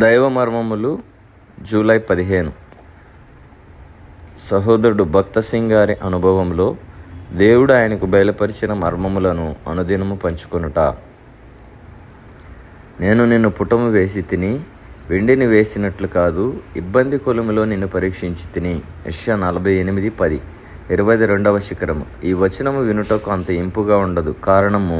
దైవ మర్మములు జూలై 15. సహోదరుడు భక్త సింగ్ గారి అనుభవంలో దేవుడు ఆయనకు బయలుపరిచిన మర్మములను అనుదినము పంచుకొనుట. నేను నిన్ను పుటము వేసి తిని, వెండిని వేసినట్లు కాదు, ఇబ్బంది కొలుములో నిన్ను పరీక్షించి తిని. యెషయా 48:10. 22వ శిఖరము. ఈ వచనము వినుటకు అంత ఇంపుగా ఉండదు. కారణము,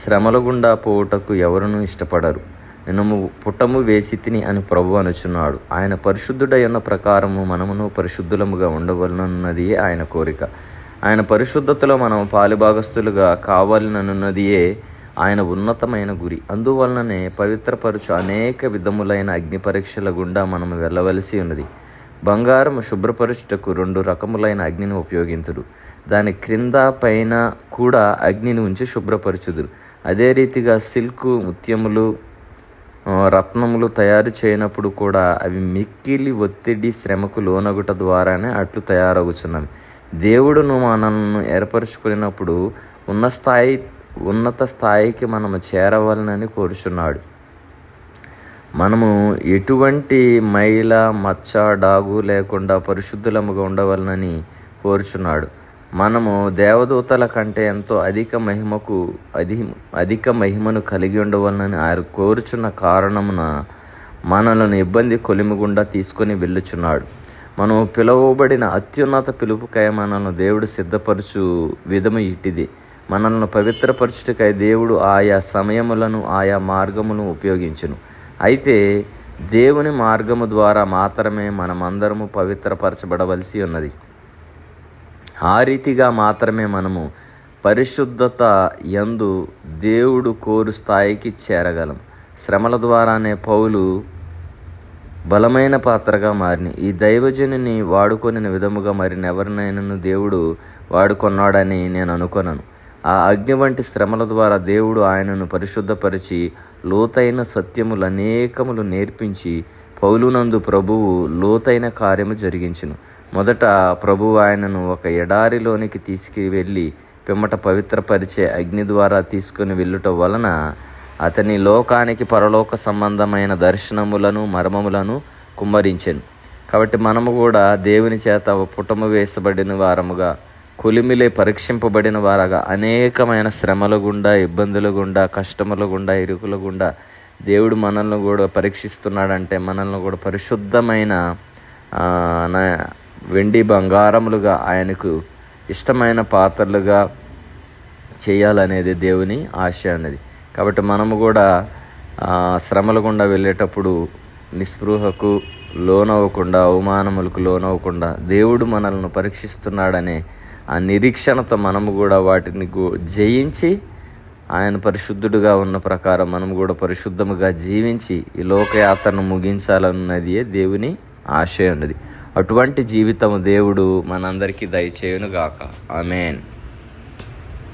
శ్రమల గుండా పోవుటకు ఎవరునూ ఇష్టపడరు. నిన్ను పుటము వేసి తిని అని ప్రభువు అనుచున్నాడు. ఆయన పరిశుద్ధుడై ఉన్న ప్రకారము మనమును పరిశుద్ధులముగా ఉండవలనన్నదియే ఆయన కోరిక. ఆయన పరిశుద్ధతలో మనం పాలిభాగస్తులుగా కావాలనన్నదియే ఆయన ఉన్నతమైన గురి. అందువలననే పవిత్రపరచు అనేక విధములైన అగ్ని పరీక్షల గుండా మనము వెళ్ళవలసి ఉన్నది. బంగారము శుభ్రపరచుటకు 2 రకములైన అగ్నిని ఉపయోగింతుడు. దాని క్రింద పైన కూడా అగ్నిని ఉంచి శుభ్రపరచుదురు. అదే రీతిగా సిల్కు, ముత్యములు, రత్నములు తయారు చేయనప్పుడు కూడా అవి మిక్కిలి ఒత్తిడి, శ్రమకు లోనగుట ద్వారానే అట్లు తయారవుచున్నవి. దేవుడును మనల్ని ఏర్పరచుకున్నప్పుడు ఉన్నత స్థాయికి మనము చేరవాలని కోరుచున్నాడు. మనము ఎటువంటి మైల, మచ్చ, డాగు లేకుండా పరిశుద్ధులముగా ఉండవాలని కోరుచున్నాడు. మనము దేవదూతల కంటే ఎంతో అధిక మహిమను కలిగి ఉండవాలని ఆయన కోరుచున్న కారణమున మనలను ఇబ్బంది కొలిమి గుండా తీసుకొని వెళ్ళుచున్నాడు. మనము పిలువబడిన అత్యున్నత పిలుపుకై మనల్ని దేవుడు సిద్ధపరచు విధము ఇటిది. మనల్ని పవిత్రపరచుటకై దేవుడు ఆయా సమయములను, ఆయా మార్గమును ఉపయోగించును. అయితే దేవుని మార్గము ద్వారా మాత్రమే మనమందరము పవిత్రపరచబడవలసి ఉన్నది. ఆ రీతిగా మాత్రమే మనము పరిశుద్ధత యందు దేవుడు కోరు స్థాయికి చేరగలం. శ్రమల ద్వారానే పౌలు బలమైన పాత్రగా మారిన ఈ దైవజనుని వాడుకొనిన విధముగా మరినెవరినైనా దేవుడు వాడుకొన్నాడని నేను అనుకొనను. ఆ అగ్ని వంటి శ్రమల ద్వారా దేవుడు ఆయనను పరిశుద్ధపరిచి లోతైన సత్యములు అనేకములు నేర్పించి పౌలునందు ప్రభువు లోతైన కార్యము జరిగించును. మొదట ప్రభువు ఆయనను ఒక ఎడారిలోనికి తీసుకువెళ్ళి పిమ్మట పవిత్రపరిచే అగ్ని ద్వారా తీసుకుని వెళ్ళుట వలన అతని లోకానికి పరలోక సంబంధమైన దర్శనములను, మర్మములను కుమ్మరించెను. కాబట్టి మనము కూడా దేవుని చేత పుటము వేసబడిన వారముగా, కొలిమిలే పరీక్షింపబడిన వారగా అనేకమైన శ్రమల గుండా, ఇబ్బందుల గుండా, కష్టముల గుండా, ఇరుకుల గుండా దేవుడు మనల్ని కూడా పరీక్షిస్తున్నాడంటే మనల్ని కూడా పరిశుద్ధమైన వెండి, బంగారములుగా, ఆయనకు ఇష్టమైన పాత్రలుగా చేయాలనేది దేవుని ఆశ అన్నది. కాబట్టి మనము కూడా శ్రమల గుండా వెళ్ళేటప్పుడు నిస్పృహకు లోనవ్వకుండా, అవమానములకు లోనవ్వకుండా దేవుడు మనల్ని పరీక్షిస్తున్నాడనే ఆ నిరీక్షణతో మనము కూడా వాటిని జయించి ఆయన పరిశుద్ధుడుగా ఉన్న ప్రకారం మనము కూడా పరిశుద్ధముగా జీవించి ఈ లోకయాత్రను ముగించాలన్నది దేవుని ఆశయం ఉన్నది. అటువంటి జీవితము దేవుడు మనందరికీ దయచేయును గాక. ఆమేన్.